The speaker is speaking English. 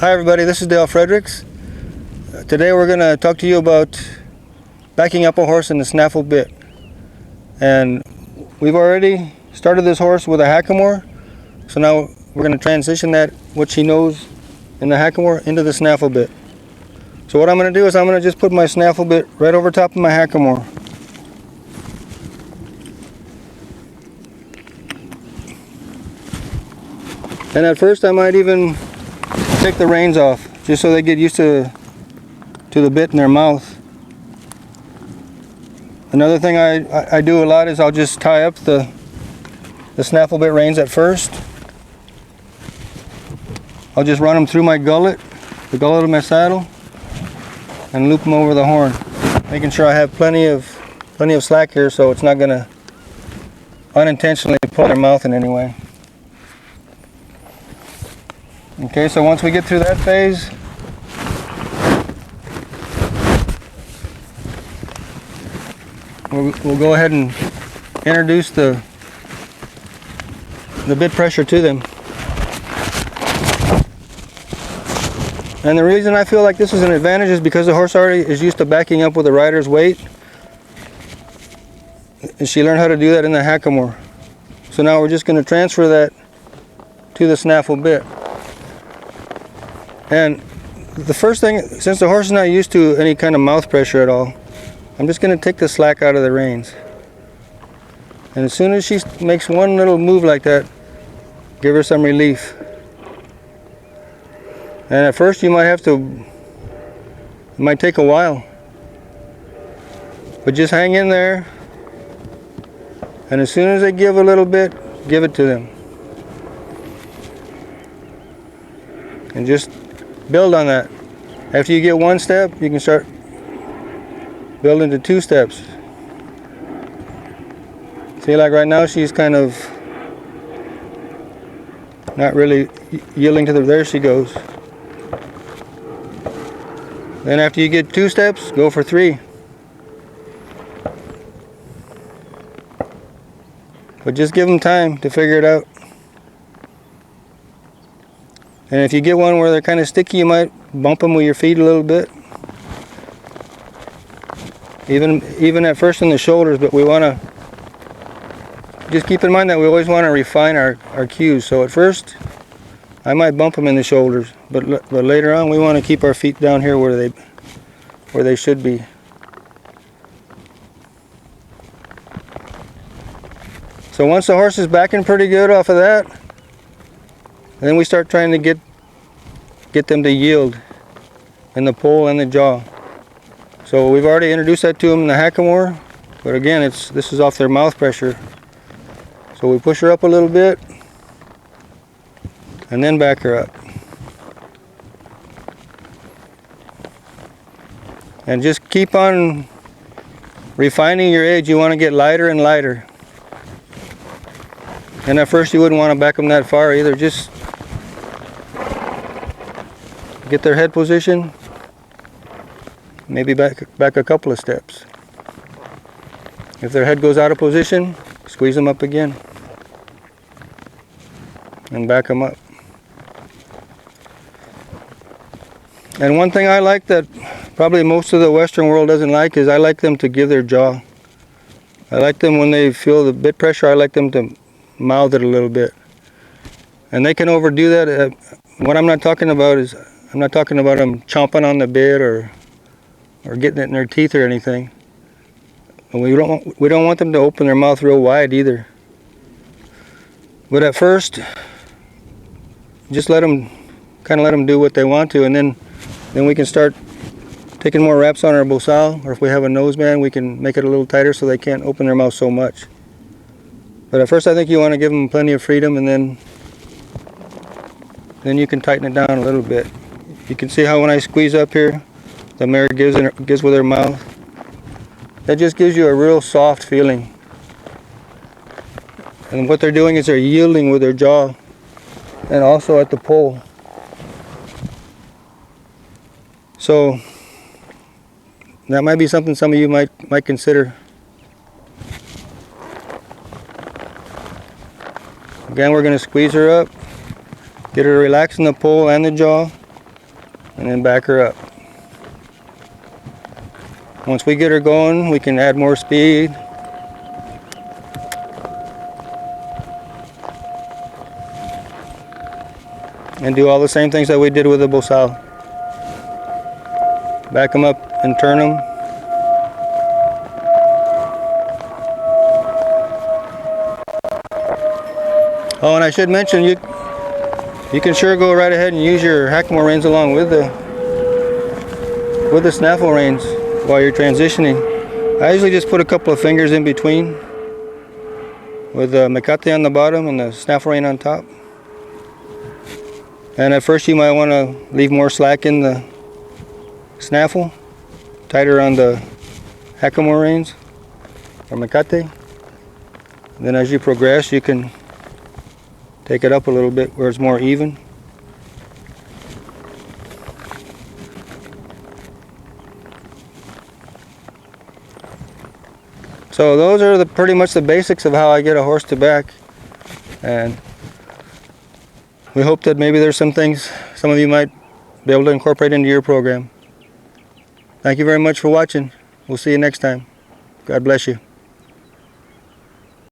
Hi everybody, this is Dale Fredericks. Today we're going to talk to you about backing up a horse in the snaffle bit. And we've already started this horse with a hackamore, so now we're going to transition that, what she knows in the hackamore, into the snaffle bit. So what I'm going to do is I'm going to just put my snaffle bit right over top of my hackamore. And at first I might even take the reins off, just so they get used to the bit in their mouth. Another thing I do a lot is I'll just tie up the snaffle bit reins at first. I'll just run them through my gullet, the gullet of my saddle, and loop them over the horn, making sure I have plenty of slack here so it's not going to unintentionally pull their mouth in any way. Okay, so once we get through that phase, we'll go ahead and introduce the bit pressure to them. And the reason I feel like this is an advantage is because the horse already is used to backing up with the rider's weight, and she learned how to do that in the hackamore. So now we're just going to transfer that to the snaffle bit. And the first thing, since the horse is not used to any kind of mouth pressure at all, I'm just going to take the slack out of the reins. And as soon as she makes one little move like that, give her some relief. And at first it might take a while, but just hang in there, and as soon as they give a little bit, give it to them. And just build on that. After you get one step, you can start building to 2 steps. See, like right now she's kind of not really yielding to there she goes. Then after you get 2 steps, go for 3. But just give them time to figure it out. And if you get one where they're kind of sticky, you might bump them with your feet a little bit. Even at first in the shoulders, but we want to just keep in mind that we always want to refine our cues. So at first, I might bump them in the shoulders, but later on we want to keep our feet down here where they should be. So once the horse is backing pretty good off of that, then we start trying to get them to yield in the poll and the jaw. So we've already introduced that to them in the hackamore, but again, this is off their mouth pressure. So we push her up a little bit, and then back her up. And just keep on refining your edge. You want to get lighter and lighter. And at first you wouldn't want to back them that far either. Just get their head position, maybe back a couple of steps. If their head goes out of position, squeeze them up again and back them up. And one thing I like that probably most of the Western world doesn't like is I like them to give their jaw. I like them when they feel the bit pressure, I like them to mouth it a little bit. And they can overdo that. What I'm not talking about is, I'm not talking about them chomping on the bit or getting it in their teeth or anything. And we don't want them to open their mouth real wide either. But at first, just let them do what they want to, and then we can start taking more wraps on our bosal, or if we have a noseband, we can make it a little tighter so they can't open their mouth so much. But at first I think you want to give them plenty of freedom, and then you can tighten it down a little bit. You can see how when I squeeze up here, the mare gives with her mouth. That just gives you a real soft feeling. And what they're doing is they're yielding with their jaw and also at the poll. So that might be something some of you might consider. Again, we're going to squeeze her up, get her to relax in the poll and the jaw, and then back her up. Once we get her going, we can add more speed. And do all the same things that we did with the bosal. Back them up and turn them. Oh, and I should mention, you can sure go right ahead and use your hackamore reins along with the snaffle reins while you're transitioning. I usually just put a couple of fingers in between with the mecate on the bottom and the snaffle rein on top. And at first you might want to leave more slack in the snaffle, tighter on the hackamore reins or mecate. Then as you progress, you can take it up a little bit where it's more even. So those are pretty much the basics of how I get a horse to back. And we hope that maybe there's some things some of you might be able to incorporate into your program. Thank you very much for watching. We'll see you next time. God bless you.